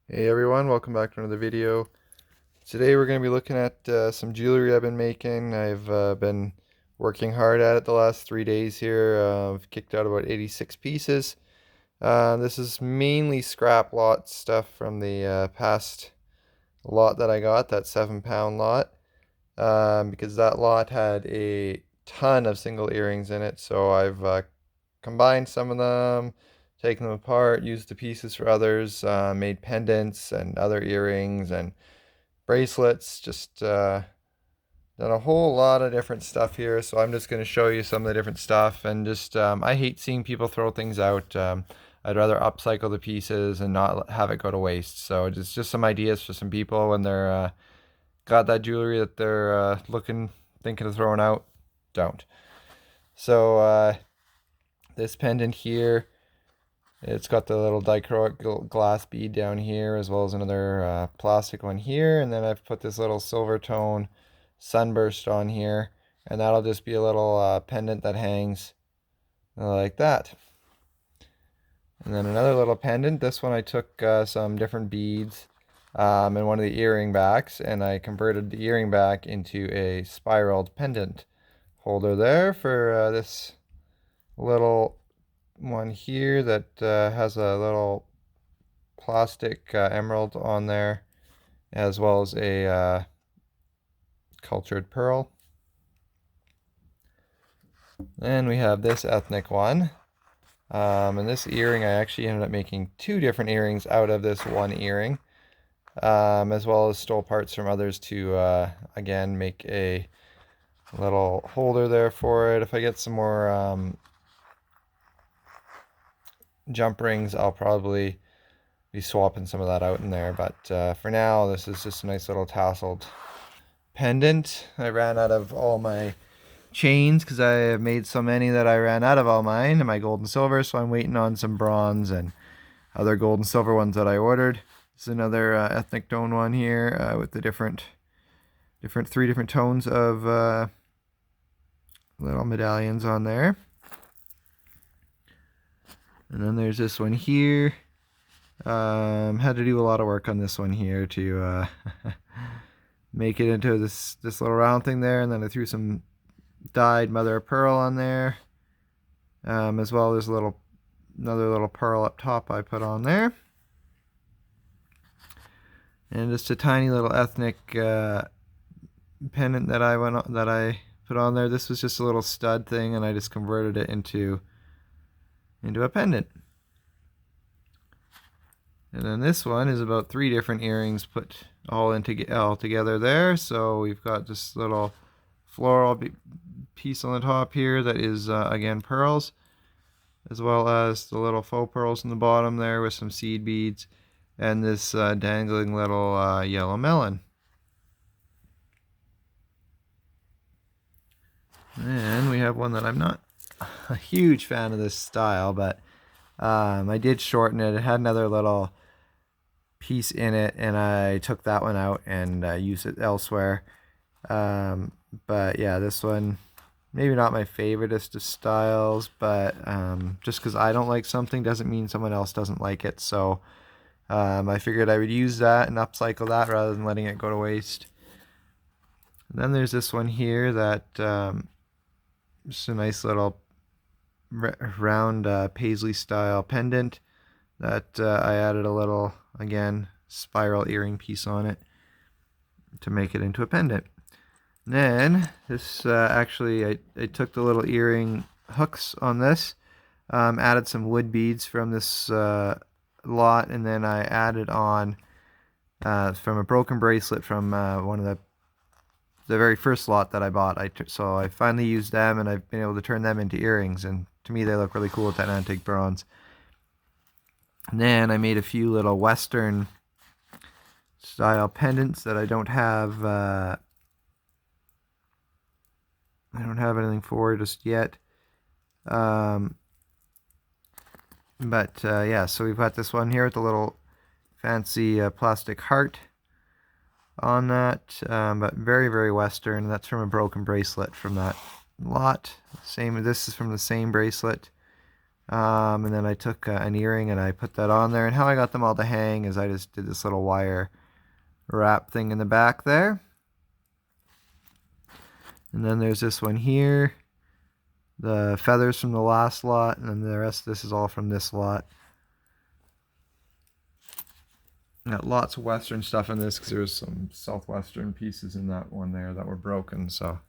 Hey everyone, welcome back to another video. Today we're going to be looking at some jewelry I've been making. I've been working hard at it the last 3 days here. I've kicked out about 86 pieces. This is mainly scrap lot stuff from the past lot that I got, that 7 pound lot, because that lot had a ton of single earrings in it. So I've combined some of them, taken them apart, used the pieces for others, made pendants and other earrings and bracelets, just done a whole lot of different stuff here. So I'm just going to show you some of the different stuff, and just I hate seeing people throw things out. I'd rather upcycle the pieces and not have it go to waste. So it's just some ideas for some people when they're got that jewelry that they're thinking of throwing out. Don't. So this pendant here, it's got the little dichroic glass bead down here, as well as another plastic one here, and then I've put this little silver tone sunburst on here, and that'll just be a little pendant that hangs like that. And then another little pendant. This one I took some different beads and one of the earring backs, and I converted the earring back into a spiraled pendant holder there for this little one here that has a little plastic emerald on there, as well as a cultured pearl. Then we have this ethnic one. And this earring, I actually ended up making two different earrings out of this one earring, as well as stole parts from others to, again, make a little holder there for it. If I get some more jump rings, I'll probably be swapping some of that out in there. But for now, this is just a nice little tasseled pendant. I ran out of all my chains because I have made so many that I ran out of all mine and my gold and silver, so I'm waiting on some bronze and other gold and silver ones that I ordered. This is another ethnic tone one here with the three different tones of little medallions on there. And then there's this one here. Had to do a lot of work on this one here to make it into this little round thing there, and then I threw some dyed mother of pearl on there, as well as another little pearl up top I put on there, and just a tiny little ethnic pendant that I put on there. This was just a little stud thing, and I just converted it into a pendant. And then this one is about 3 different earrings put all together there. So we've got this little floral piece on the top here that is again pearls, as well as the little faux pearls in the bottom there with some seed beads, and this dangling little yellow melon. And we have one that I'm not a huge fan of this style, but I did shorten it. It had another little piece in it, and I took that one out and used it elsewhere. But yeah, this one, maybe not my favoriteest of styles, but just because I don't like something doesn't mean someone else doesn't like it. So I figured I would use that and upcycle that rather than letting it go to waste. And then there's this one here that just a nice little round paisley style pendant that I added a little, again, spiral earring piece on it to make it into a pendant. And then this actually, I took the little earring hooks on this, added some wood beads from this lot, and then I added on from a broken bracelet from one of the very first lot that I bought. So I finally used them, and I've been able to turn them into earrings, and to me they look really cool with that antique bronze. And then I made a few little Western style pendants that I don't have anything for just yet. But yeah, so we've got this one here with a little fancy plastic heart on that, but very, very Western. That's from a broken bracelet from that lot. This is from the same bracelet And then I took an earring and I put that on there. And how I got them all to hang is I just did this little wire wrap thing in the back there. And then there's this one here, the feathers from the last lot, and then the rest of this is all from this lot. Got lots of Western stuff in this because there's some Southwestern pieces in that one there that were broken. So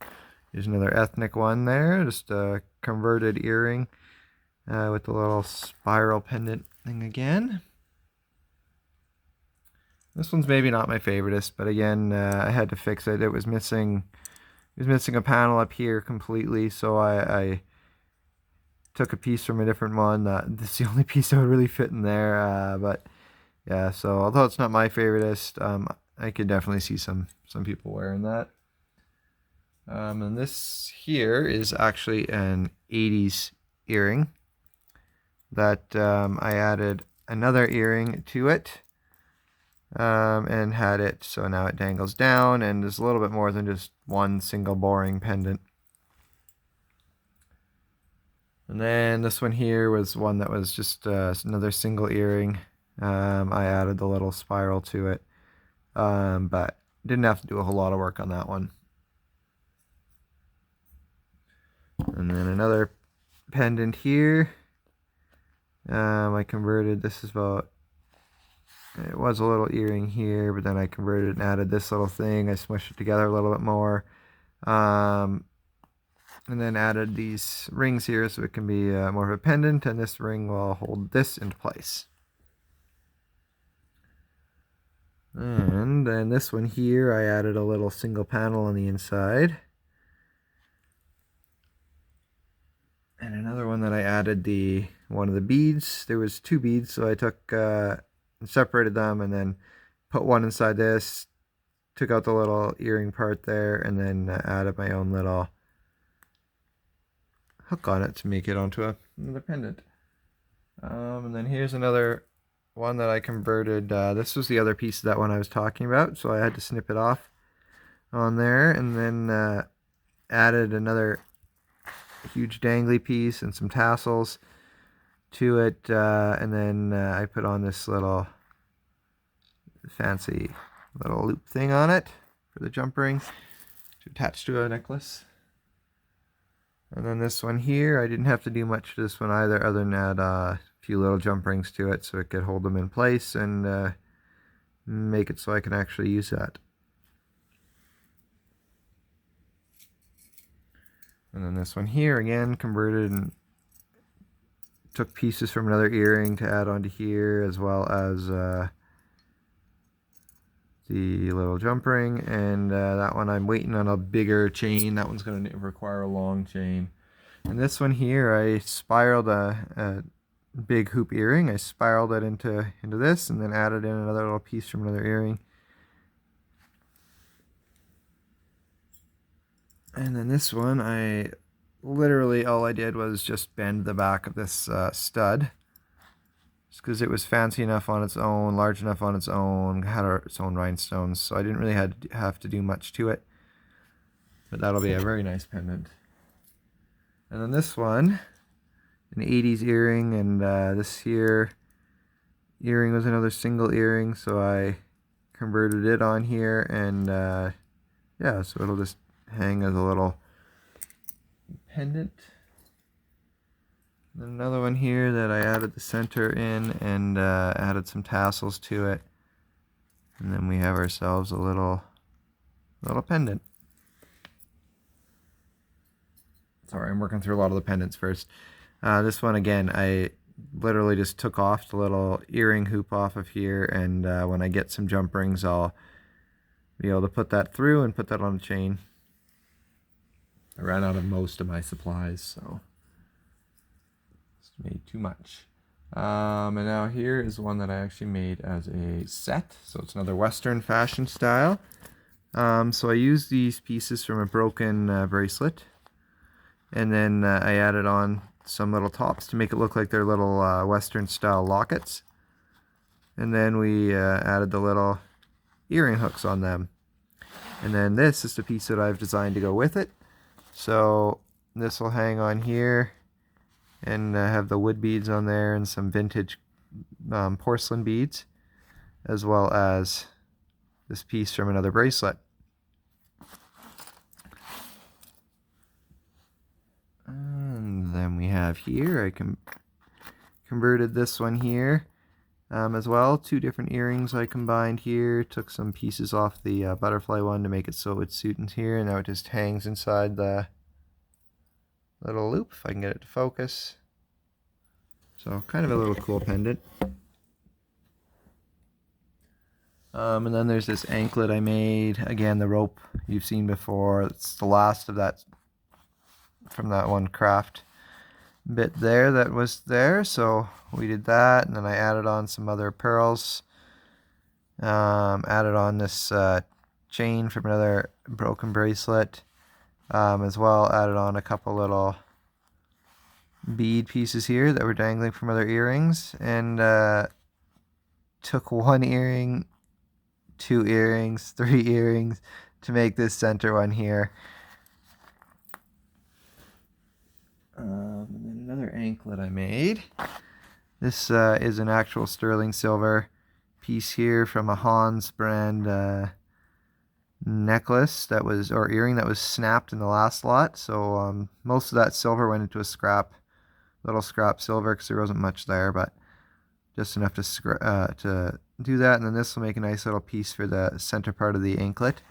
here's another ethnic one there, just a converted earring with the little spiral pendant thing again. This one's maybe not my favoriteest, but again, I had to fix it. It was missing a panel up here completely, so I took a piece from a different one. This is the only piece that would really fit in there, but yeah, so although it's not my favoriteest, I could definitely see some people wearing that. And this here is actually an 80s earring that I added another earring to it and had it so now it dangles down and is a little bit more than just one single boring pendant. And then this one here was one that was just another single earring. I added the little spiral to it, but didn't have to do a whole lot of work on that one. And then another pendant here. I converted, this is about, it was a little earring here, but then I converted and added this little thing. I smushed it together a little bit more. And then added these rings here so it can be more of a pendant, and this ring will hold this into place. And then this one here, I added a little single panel on the inside. And another one that I added one of the beads. There was two beads, so I took and separated them and then put one inside this, took out the little earring part there, and then added my own little hook on it to make it onto another pendant. And then here's another one that I converted. This was the other piece of that one I was talking about, so I had to snip it off on there, and then added another huge dangly piece and some tassels to it, and then I put on this little fancy little loop thing on it for the jump ring to attach to a necklace. And then this one here, I didn't have to do much to this one either, other than add a few little jump rings to it so it could hold them in place and make it so I can actually use that. And then this one here, again, converted and took pieces from another earring to add onto here, as well as the little jump ring. And that one I'm waiting on a bigger chain. That one's going to require a long chain. And this one here, I spiraled a big hoop earring. I spiraled it into this and then added in another little piece from another earring. And then this one, I literally, all I did was just bend the back of this stud, just because it was fancy enough on its own, large enough on its own, had its own rhinestones, so I didn't really have to do much to it. But that'll be a very nice pendant. And then this one, an 80s earring, and this here earring was another single earring, so I converted it on here, and yeah, so it'll just hang as a little pendant. And another one here that I added the center in and added some tassels to it, and then we have ourselves a little pendant. Sorry, I'm working through a lot of the pendants first. This one again, I literally just took off the little earring hoop off of here, and when I get some jump rings, I'll be able to put that through and put that on a chain. I ran out of most of my supplies, so it's made too much. And now here is one that I actually made as a set, so it's another Western fashion style. So I used these pieces from a broken bracelet, and then I added on some little tops to make it look like they're little Western style lockets. And then we added the little earring hooks on them. And then this is the piece that I've designed to go with it. So this will hang on here, and have the wood beads on there and some vintage porcelain beads, as well as this piece from another bracelet. And then we have here, I converted this one here as well. 2 different earrings I combined here. Took some pieces off the butterfly one to make it so it would suit in here, and now it just hangs inside the little loop, if I can get it to focus. So kind of a little cool pendant. And then there's this anklet I made. Again, the rope you've seen before. It's the last of that from that one craft bit there that was there. So we did that, and then I added on some other pearls. Added on this chain from another broken bracelet. As well, added on a couple little bead pieces here that were dangling from other earrings, and took 1 earring, 2 earrings, 3 earrings to make this center one here. And then another anklet I made. This is an actual sterling silver piece here from a Hans brand necklace that was, or earring that was snapped in the last lot. So most of that silver went into a little scrap silver because there wasn't much there, but just enough to do that. And then this will make a nice little piece for the center part of the anklet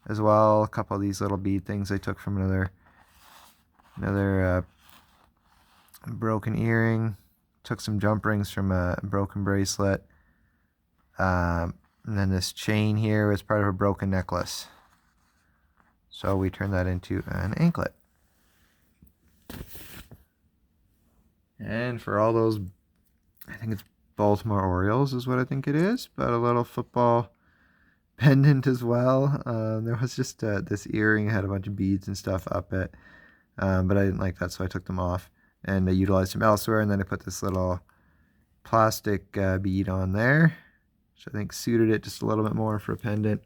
as well. A couple of these little bead things I took from another broken earring. Took some jump rings from a broken bracelet. And then this chain here was part of a broken necklace. So we turned that into an anklet. And for all those, I think it's Baltimore Orioles is what I think it is, but a little football pendant as well. There was just this earring had a bunch of beads and stuff up it, but I didn't like that, so I took them off and I utilized them elsewhere. And then I put this little plastic bead on there, which I think suited it just a little bit more for a pendant.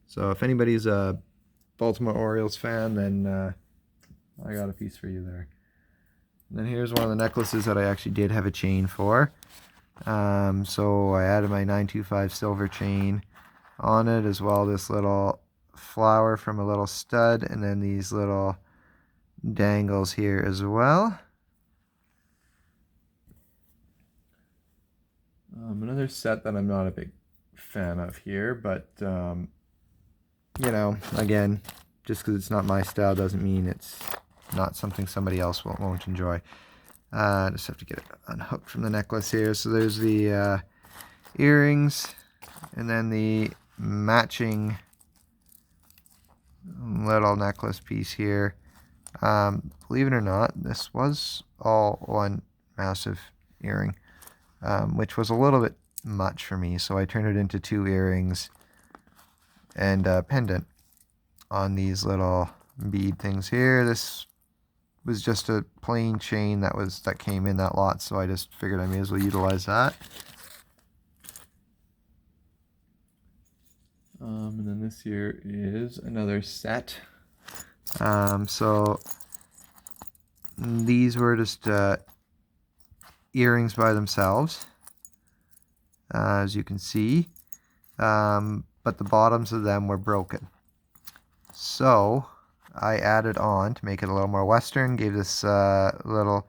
So if anybody's a Baltimore Orioles fan, then I got a piece for you there. And then here's one of the necklaces that I actually did have a chain for. So I added my 925 silver chain on it, as well this little flower from a little stud, and then these little dangles here as well. Another set that I'm not a big fan of here, but you know, again, just because it's not my style doesn't mean it's not something somebody else won't enjoy. Just have to get it unhooked from the necklace here. So there's the earrings, and then the matching little necklace piece here. Believe it or not, this was all one massive earring, which was a little bit much for me, so I turned it into 2 earrings and a pendant on these little bead things here. This was just a plain chain that came in that lot, so I just figured I may as well utilize that. And then this here is another set. So these were just earrings by themselves, as you can see, but the bottoms of them were broken. So I added on to make it a little more Western, gave this little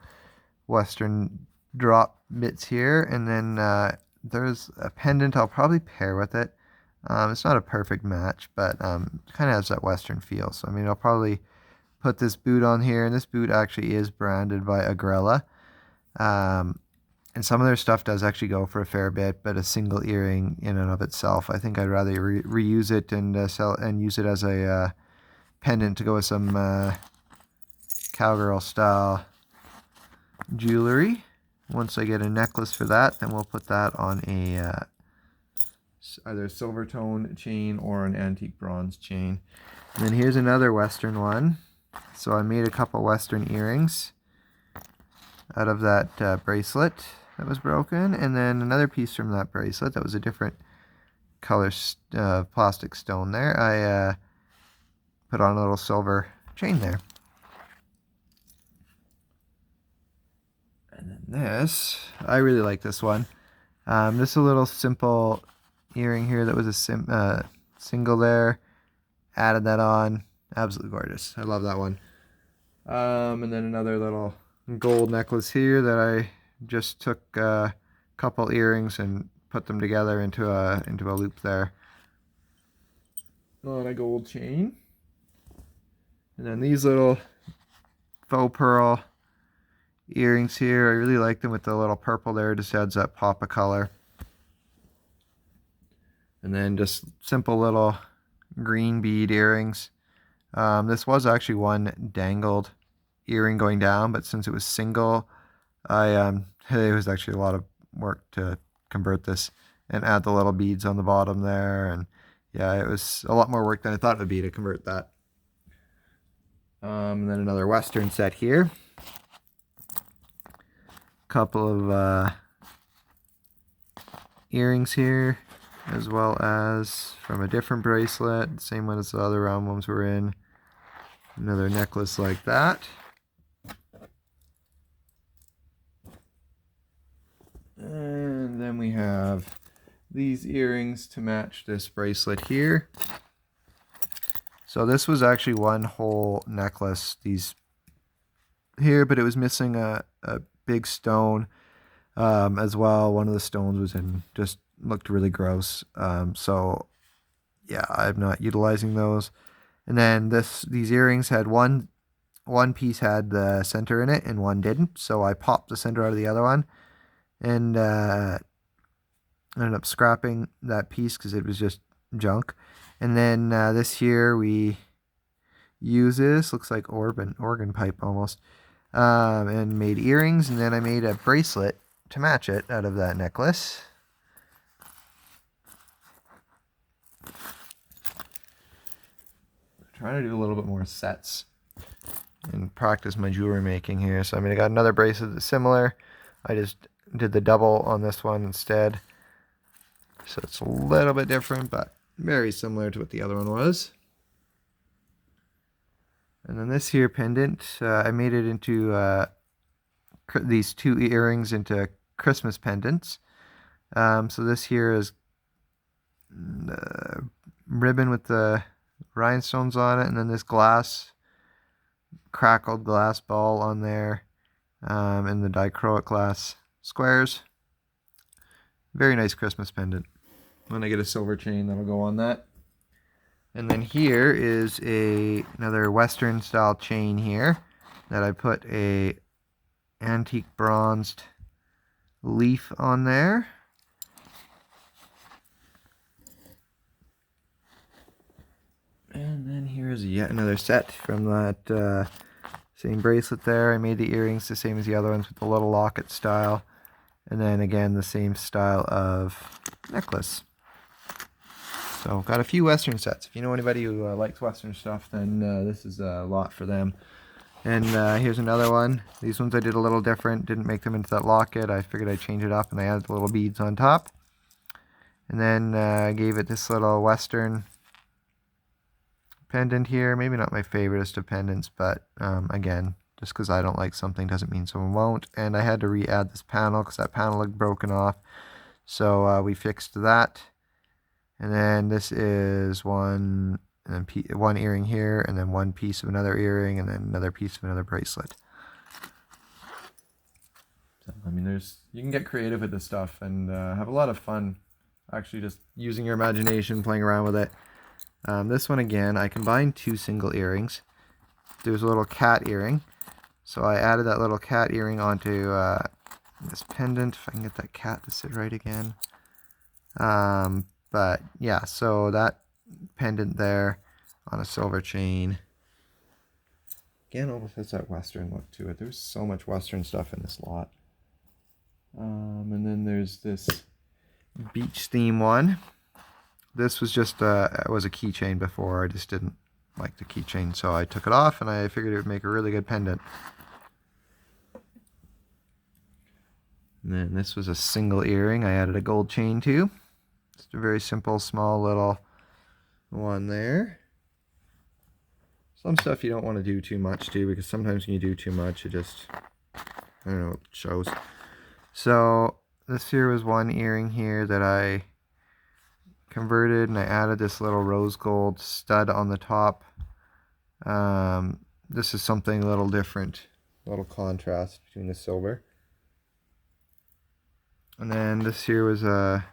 Western drop bits here, and then there's a pendant I'll probably pair with it. It's not a perfect match, but kind of has that Western feel. So I mean, I'll probably put this boot on here, and this boot actually is branded by Agrella. And some of their stuff does actually go for a fair bit, but a single earring in and of itself, I think I'd rather reuse it and sell and use it as a pendant to go with some cowgirl style jewelry. Once I get a necklace for that, then we'll put that on a either a silver tone chain or an antique bronze chain. And then here's another Western one. So I made a couple Western earrings out of that bracelet that was broken, and then another piece from that bracelet that was a different color plastic stone there. I put on a little silver chain there. This, I really like this one. This is a little simple earring here that was a single there. Added that on. Absolutely gorgeous. I love that one. And then another little gold necklace here that I just took a couple earrings and put them together into a loop there. On a gold chain. And then these little faux pearl earrings here. I really like them with the little purple there. Just adds that pop of color. And then just simple little green bead earrings. This was actually one dangled earring going down, but since it was single, it was actually a lot of work to convert this and add the little beads on the bottom there. And yeah, it was a lot more work than I thought it would be to convert that. And then another Western set here. Couple of earrings here, as well as from a different bracelet, same one as the other round ones were in. Another necklace like that. And then we have these earrings to match this bracelet here. So this was actually one whole necklace, these here, but it was missing a big stone as well. One of the stones was in, just looked really gross. So yeah, I'm not utilizing those. And then these earrings had one piece had the center in it and one didn't. So I popped the center out of the other one and ended up scrapping that piece because it was just junk. And then this here we use this, looks like organ pipe almost, and made earrings. And then I made a bracelet to match it out of that necklace. Trying to do a little bit more sets and practice my jewelry making here. So I mean, I got another bracelet that's similar. I just did the double on this one instead. So it's a little bit different, but very similar to what the other one was. And then this here pendant, I made it into these two earrings into Christmas pendants. So this here is ribbon with the rhinestones on it, and then this crackled glass ball on there, and the dichroic glass squares. Very nice Christmas pendant. When I get a silver chain, that'll go on that. And then here is another Western style chain here that I put a antique bronzed leaf on there. And then here's yet another set from that same bracelet there. I made the earrings the same as the other ones with the little locket style. And then again, the same style of necklace. So got a few Western sets. If you know anybody who likes Western stuff, then this is a lot for them. And here's another one. These ones I did a little different. Didn't make them into that locket. I figured I'd change it up, and I added the little beads on top. And then gave it this little Western pendant here. Maybe not my favoriteest of pendants, but again, just because I don't like something doesn't mean someone won't. And I had to re-add this panel because that panel looked broken off. So we fixed that. And then this is one earring here, and then one piece of another earring, and then another piece of another bracelet. So, I mean, you can get creative with this stuff and have a lot of fun actually just using your imagination, playing around with it. This one again, I combined two single earrings. There's a little cat earring, so I added that little cat earring onto this pendant, if I can get that cat to sit right again. But yeah, so that pendant there on a silver chain. Again, almost has that Western look to it. There's so much Western stuff in this lot. And then there's this beach theme one. This was just it was a keychain before. I just didn't like the keychain, so I took it off, and I figured it would make a really good pendant. And then this was a single earring. I added a gold chain to. Just a very simple, small little one there. Some stuff you don't want to do too much to, because sometimes when you do too much, it just, I don't know, it shows. So this here was one earring here that I converted, and I added this little rose gold stud on the top. This is something a little different, a little contrast between the silver. And then this here was a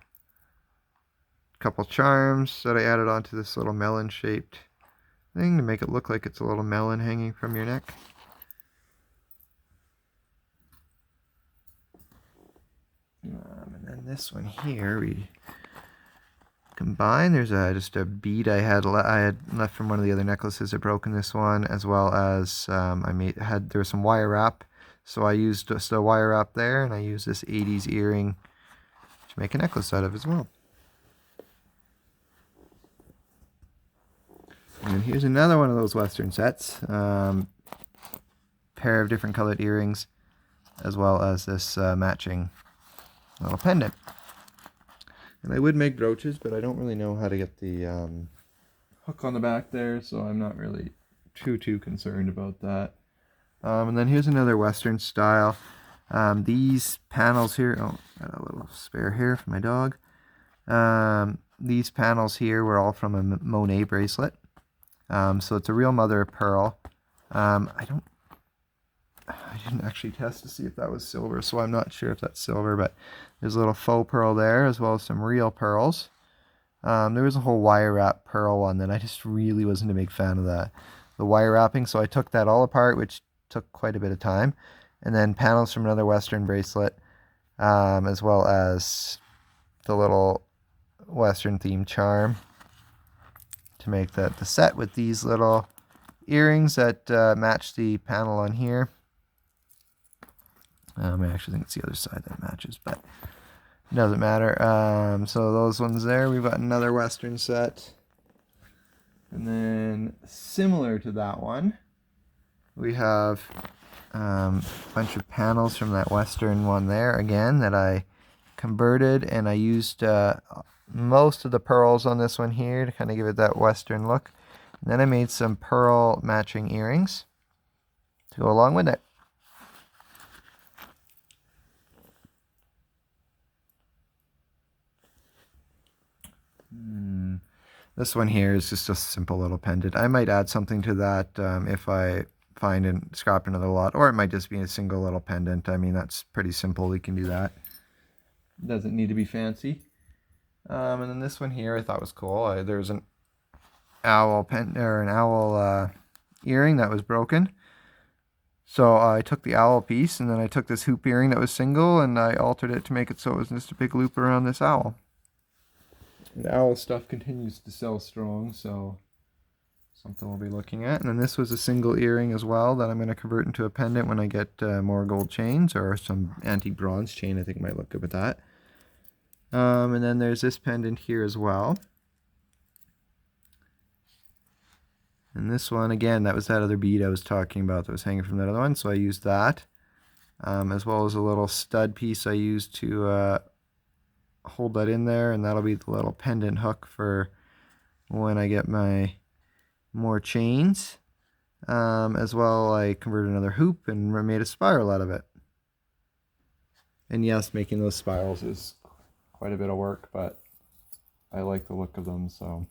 couple charms that I added onto this little melon shaped thing to make it look like it's a little melon hanging from your neck. And then this one here we combine. There's just a bead I had left from one of the other necklaces. I broken this one, as well as there was some wire wrap, so I used just a wire wrap there, and I used this 80s earring to make a necklace out of as well. And here's another one of those Western sets. Pair of different colored earrings, as well as this matching little pendant. And I would make brooches, but I don't really know how to get the hook on the back there, so I'm not really too concerned about that. And then here's another Western style. These panels here, oh, got a little spare hair for my dog. These panels here were all from a Monet bracelet. So it's a real mother of pearl. I didn't actually test to see if that was silver, so I'm not sure if that's silver, but there's a little faux pearl there, as well as some real pearls. There was a whole wire wrap pearl one that I just really wasn't a big fan of the wire wrapping, so I took that all apart, which took quite a bit of time. And then panels from another Western bracelet, as well as the little Western themed charm to make the set with these little earrings that match the panel on here. I actually think it's the other side that matches, but it doesn't matter. So those ones there. We've got another Western set. And then similar to that one, we have a bunch of panels from that Western one there again that I converted, and I used most of the pearls on this one here to kind of give it that Western look. And then I made some pearl matching earrings to go along with it. This one here is just a simple little pendant. I might add something to that if I find and scrap another lot, or it might just be a single little pendant. I mean, that's pretty simple. We can do that. It doesn't need to be fancy. And then this one here I thought was cool. There's an owl earring that was broken. So I took the owl piece, and then I took this hoop earring that was single, and I altered it to make it so it was just a big loop around this owl. The owl stuff continues to sell strong, so something we'll be looking at. And then this was a single earring as well that I'm going to convert into a pendant when I get more gold chains, or some antique bronze chain. I think might look good with that. And then there's this pendant here as well. And this one, again, that was that other bead I was talking about that was hanging from that other one, so I used that. As well as a little stud piece I used to hold that in there, and that'll be the little pendant hook for when I get my more chains. As well, I converted another hoop and made a spiral out of it. And yes, making those spirals is quite a bit of work, but I like the look of them, so.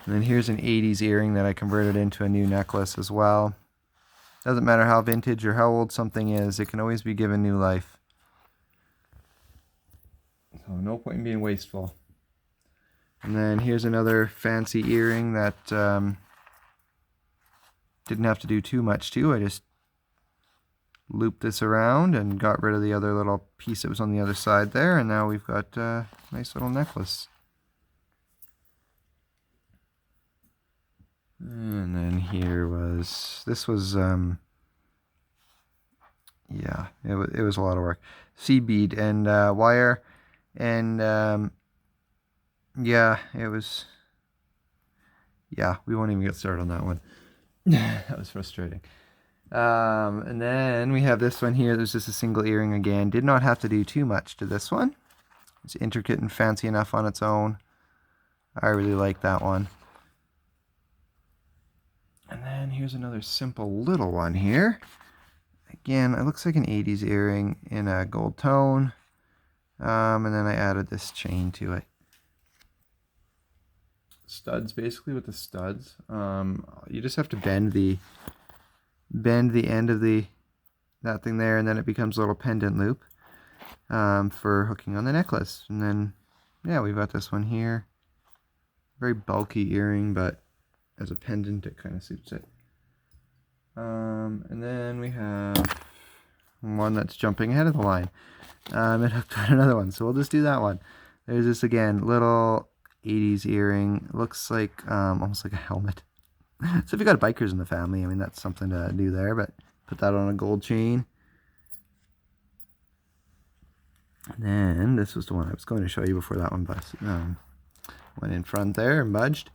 And then here's an 80s earring that I converted into a new necklace as well. Doesn't matter how vintage or how old something is, it can always be given new life. So no point in being wasteful. And then here's another fancy earring that didn't have to do too much to. I just looped this around and got rid of the other little piece that was on the other side there, and now we've got a nice little necklace. And then here was, this was, yeah, it was a lot of work. Seed bead and wire, and yeah, it was, yeah, we won't even get started on that one. That was frustrating. And then we have this one here. There's just a single earring again. Did not have to do too much to this one. It's intricate and fancy enough on its own. I really like that one. And then here's another simple little one here. again, it looks like an 80s earring in a gold tone. And then I added this chain to it. Studs, basically, with the studs. You just have to bend the end of that thing there, and then it becomes a little pendant loop for hooking on the necklace. And then, yeah, we've got this one here. Very bulky earring, but as a pendant, it kind of suits it. And then we have one that's jumping ahead of the line. It hooked on another one, so we'll just do that one. There's this, again, little 80s earring. It looks like almost like a helmet. So if you got bikers in the family, I mean, that's something to do there, but put that on a gold chain. And then this was the one I was going to show you before that one went in front there and budged.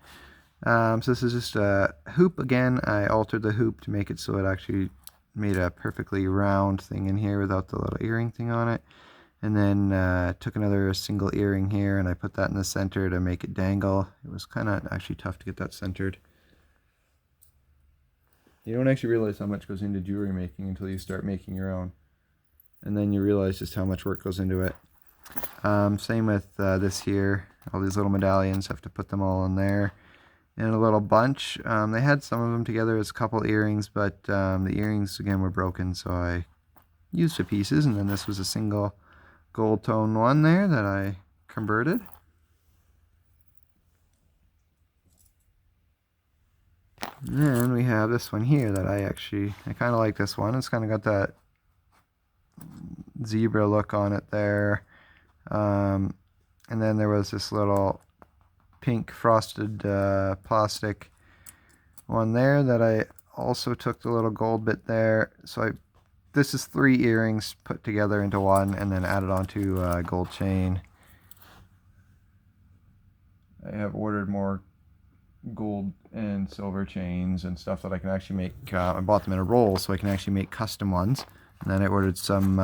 So this is just a hoop. Again, I altered the hoop to make it so it actually made a perfectly round thing in here without the little earring thing on it. And then took another single earring here and I put that in the center to make it dangle. It was kind of actually tough to get that centered. You don't actually realize how much goes into jewelry making until you start making your own. And then you realize just how much work goes into it. Same with this here. All these little medallions, have to put them all in there in a little bunch. They had some of them together as a couple earrings, but the earrings again were broken, so I used the pieces. And then this was a single gold tone one there that I converted. And then we have this one here that I kind of like this one. It's kind of got that zebra look on it there. And then there was this little pink frosted plastic one there that I also took the little gold bit there. So this is 3 earrings put together into one and then added onto a gold chain. I have ordered more gold and silver chains and stuff that I can actually make. I bought them in a roll so I can actually make custom ones. And then I ordered some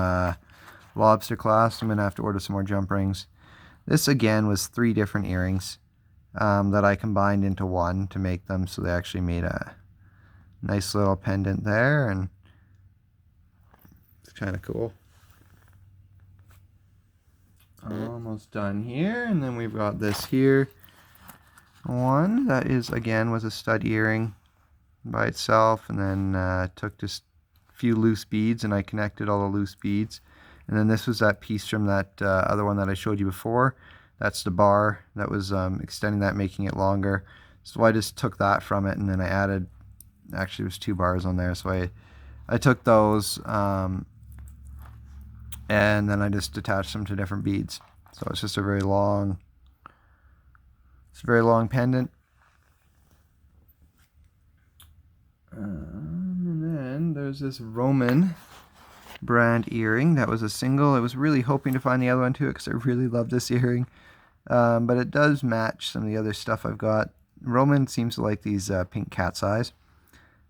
lobster clasps. I'm going to have to order some more jump rings. This again was 3 different earrings that I combined into one to make them, so they actually made a nice little pendant there, and it's kind of cool. Almost done here, and then we've got this here one that is again was a stud earring by itself, and then took just a few loose beads and I connected all the loose beads. And then this was that piece from that other one that I showed you before. That's the bar that was extending that, making it longer. So I just took that from it, and then I added, actually it was 2 bars on there, so I took those and then I just attached them to different beads. So it's just a very long pendant. And then there's this Roman brand earring that was a single. I was really hoping to find the other one too because I really love this earring, but it does match some of the other stuff I've got. Roman seems to like these pink cat's eyes,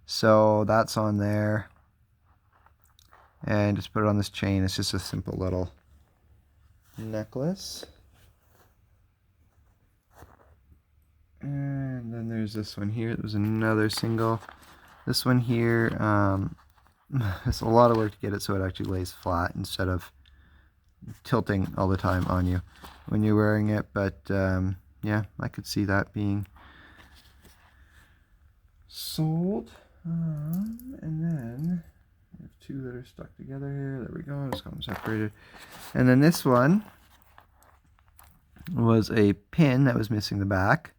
so that's on there, and just put it on this chain. It's just a simple little necklace. And then there's this one here. It was another single. This one here, it's a lot of work to get it so it actually lays flat instead of tilting all the time on you when you're wearing it. But yeah, I could see that being sold. And then I have 2 that are stuck together here. There we go. Just got them separated. And then this one was a pin that was missing the back.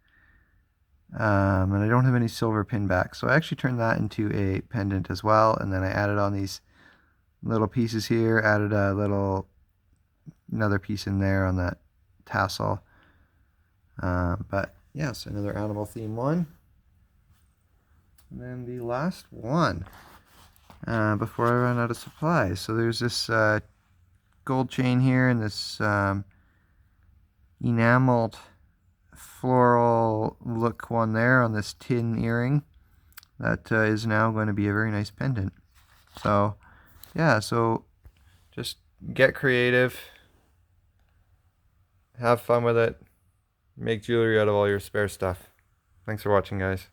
And I don't have any silver pin back, so I actually turned that into a pendant as well. And then I added on these little pieces here, added another piece in there on that tassel. But yes, another animal theme one. And then the last one before I run out of supplies. So there's this gold chain here and this enameled floral look one there on this tin earring that is now going to be a very nice pendant. So yeah, so just get creative, have fun with it, make jewelry out of all your spare stuff. Thanks for watching, guys.